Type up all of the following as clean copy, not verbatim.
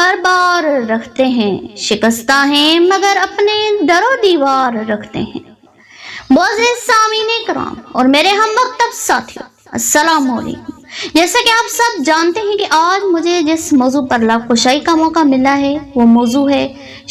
ہر بار رکھتے ہیں، شکستہ ہیں مگر اپنے در و دیوار رکھتے ہیں۔ معزز سامعین کرام اور میرے ہم مکتب ساتھیوں، السلام علیکم۔ جیسا کہ آپ سب جانتے ہیں کہ آج مجھے جس موضوع پر لب کشائی کا موقع ملا ہے وہ موضوع ہے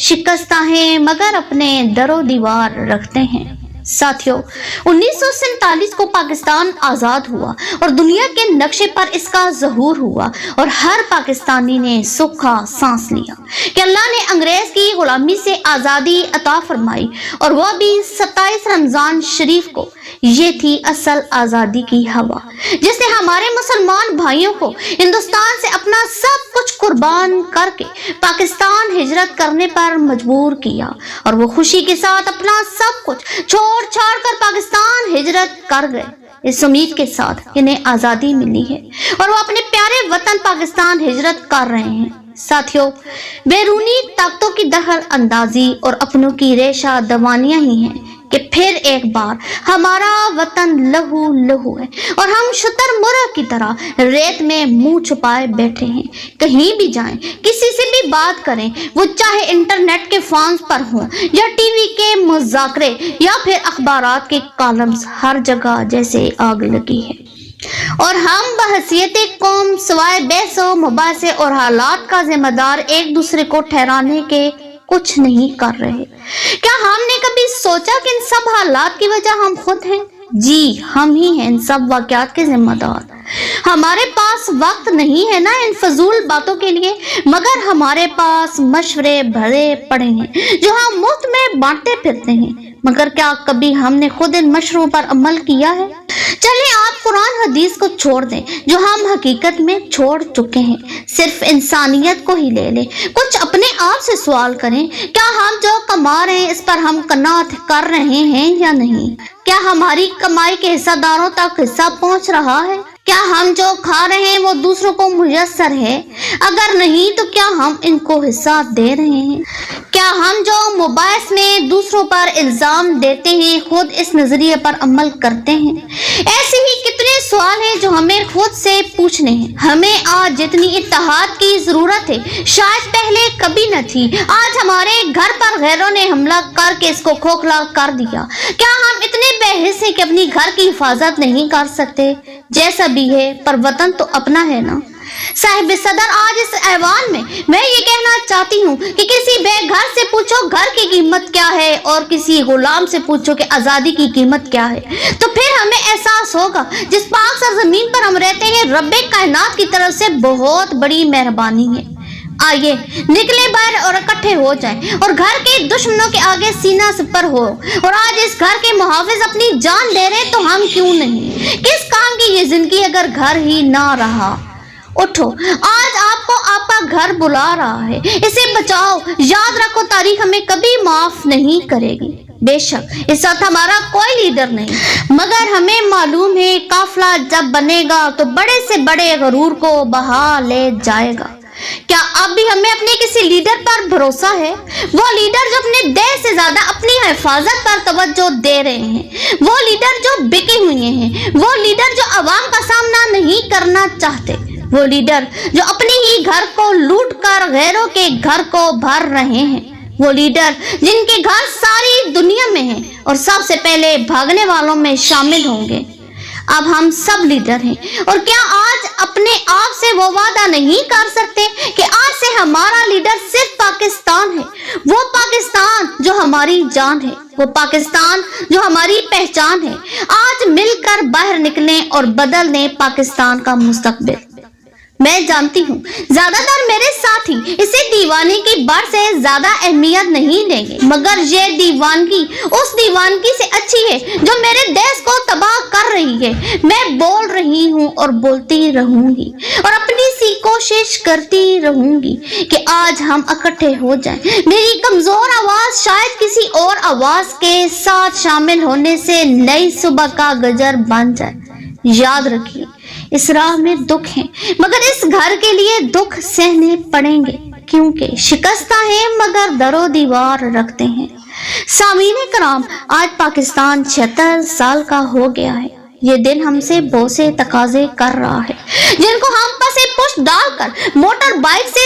شکستہ ہیں مگر اپنے در و دیوار رکھتے ہیں۔ ساتھیوں، 1947 کو پاکستان آزاد ہوا اور دنیا کے نقشے پر اس کا ظہور ہوا اور ہر پاکستانی نے سکھ کا سانس لیا کہ اللہ نے انگریز کی غلامی سے آزادی عطا فرمائی، اور وہ بھی 27 رمضان شریف کو۔ یہ تھی اصل آزادی کی ہوا جس نے ہمارے مسلمان بھائیوں کو ہندوستان سے اپنا سب کچھ قربان کر کے پاکستان ہجرت کرنے پر مجبور کیا، اور وہ خوشی کے ساتھ اپنا سب کچھ چھاڑ کر پاکستان ہجرت کر گئے، اس امید کے ساتھ انہیں آزادی ملی ہے اور وہ اپنے پیارے وطن پاکستان ہجرت کر رہے ہیں۔ ساتھیوں، بیرونی طاقتوں کی دخل اندازی اور اپنوں کی ریشہ دوانیاں ہی ہیں کہ پھر ایک بار ہمارا وطن لہو لہو ہے اور ہم شتر مرغ کی طرح ریت میں منہ چھپائے بیٹھے ہیں۔ کہیں بھی جائیں، کسی سے بھی بات کریں، وہ چاہے انٹرنیٹ کے فارمز پر ہوں یا ٹی وی کے مذاکرے یا پھر اخبارات کے کالمز، ہر جگہ جیسے آگ لگی ہے، اور ہم بحیثیت قوم سوائے بحث و مباحثے اور حالات کا ذمہ دار ایک دوسرے کو ٹھہرانے کے کچھ نہیں کر رہے۔ کیا ہم نے کبھی سوچا کہ ان سب حالات کی وجہ ہم خود ہیں؟ جی، ہم ہی ہیں ان سب واقعات کے ذمہ دار۔ ہمارے پاس وقت نہیں ہے نا ان فضول باتوں کے لیے، مگر ہمارے پاس مشورے بھرے پڑے ہیں جو ہم مفت میں بانٹتے پھرتے ہیں، مگر کیا کبھی ہم نے خود ان مشوروں پر عمل کیا ہے؟ چلیں آپ قرآن حدیث کو چھوڑ دیں جو ہم حقیقت میں چھوڑ چکے ہیں، صرف انسانیت کو ہی لے لیں۔ کچھ اپنے آپ سے سوال کریں، کیا ہم جو کما رہے ہیں اس پر ہم قناعت کر رہے ہیں یا نہیں؟ کیا ہماری کمائی کے حصہ داروں تک حصہ پہنچ رہا ہے؟ کیا ہم جو کھا رہے ہیں وہ دوسروں کو میسر ہے؟ اگر نہیں تو کیا ہم ان کو حصہ دے رہے ہیں؟ کیا ہم جو مباحث میں دوسروں پر الزام دیتے ہیں خود اس نظریے پر عمل کرتے ہیں؟ ایسے ہی کتنے سوال ہیں جو ہمیں خود سے پوچھنے ہیں۔ ہمیں آج جتنی اتحاد کی ضرورت ہے شاید پہلے کبھی نہ تھی۔ آج ہمارے گھر پر غیروں نے حملہ کر کے اس کو کھوکھلا کر دیا۔ کیا ہم اتنے بے حس ہیں کہ اپنی گھر کی حفاظت نہیں کر سکتے؟ جیسا بھی ہے پر وطن تو اپنا ہے نا۔ صاحب صدر، آج اس ایوان میں یہ کہنا چاہتی ہوں کہ کسی بے گھر سے پوچھو گھر کی قیمت کیا ہے اور کسی غلام سے پوچھو کہ آزادی کی قیمت کیا ہے، تو پھر ہمیں احساس ہوگا جس پاک سرزمین پر ہم رہتے ہیں رب کائنات کی طرف سے بہت بڑی مہربانی ہے۔ آئیے نکلے باہر اور اکٹھے ہو جائیں اور گھر کے دشمنوں کے آگے سینہ سپر ہو، اور آج اس گھر کے محافظ اپنی جان دے رہے تو ہم کیوں نہیں؟ کس کام کی یہ زندگی اگر گھر ہی نہ رہا؟ اٹھو، آج آپ کو آپ کا گھر بلا رہا ہے، اسے بچاؤ۔ یاد رکھو تاریخ ہمیں کبھی معاف نہیں کرے گی۔ بے شک اس ساتھ ہمارا کوئی لیڈر نہیں، مگر ہمیں معلوم ہے قافلہ جب بنے گا تو بڑے سے بڑے غرور کو بہا لے جائے گا۔ کیا اب بھی ہمیں اپنے کسی لیڈر پر بھروسہ ہے؟ وہ لیڈر جو اپنے دیش سے زیادہ اپنی حفاظت پر توجہ دے رہے ہیں، وہ لیڈر جو بکے ہوئے ہیں، وہ لیڈر جو عوام کا سامنا نہیں کرنا چاہتے، وہ لیڈر جو اپنے ہی گھر کو لوٹ کر غیروں کے گھر کو بھر رہے ہیں، وہ لیڈر جن کے گھر ساری دنیا میں ہیں اور سب سے پہلے بھاگنے والوں میں شامل ہوں گے۔ اب ہم سب لیڈر ہیں، اور کیا آج اپنے آپ سے وہ وعدہ نہیں کر سکتے کہ آج سے ہمارا لیڈر صرف پاکستان ہے، وہ پاکستان جو ہماری جان ہے، وہ پاکستان جو ہماری پہچان ہے۔ آج مل کر باہر نکلیں اور بدل دیں پاکستان کا مستقبل۔ میں جانتی ہوں زیادہ تر میرے ساتھی اسے دیوانی کی بڑھ سے زیادہ اہمیت نہیں دیں گے، مگر یہ دیوانگی اس دیوانگی سے اچھی ہے جو میرے دیش کو تباہ کر رہی ہے۔ میں بول رہی ہوں اور بولتی رہوں گی اور اپنی سی کوشش کرتی رہوں گی کہ آج ہم اکٹھے ہو جائیں۔ میری کمزور آواز شاید کسی اور آواز کے ساتھ شامل ہونے سے نئی صبح کا گجر بن جائے۔ یاد رکھیے اس راہ میں دکھ ہیں، مگر اس گھر کے لیے دکھ سہنے پڑیں گے، کیونکہ شکستہ ہیں مگر در و دیوار رکھتے ہیں۔ سامعین کرام، آج پاکستان 76 سال کا ہو گیا ہے۔ یہ دن ہم سے بہت سے تقاضے کر رہا ہے جن کو ہم پسے پشت ڈال کر موٹر بائک سے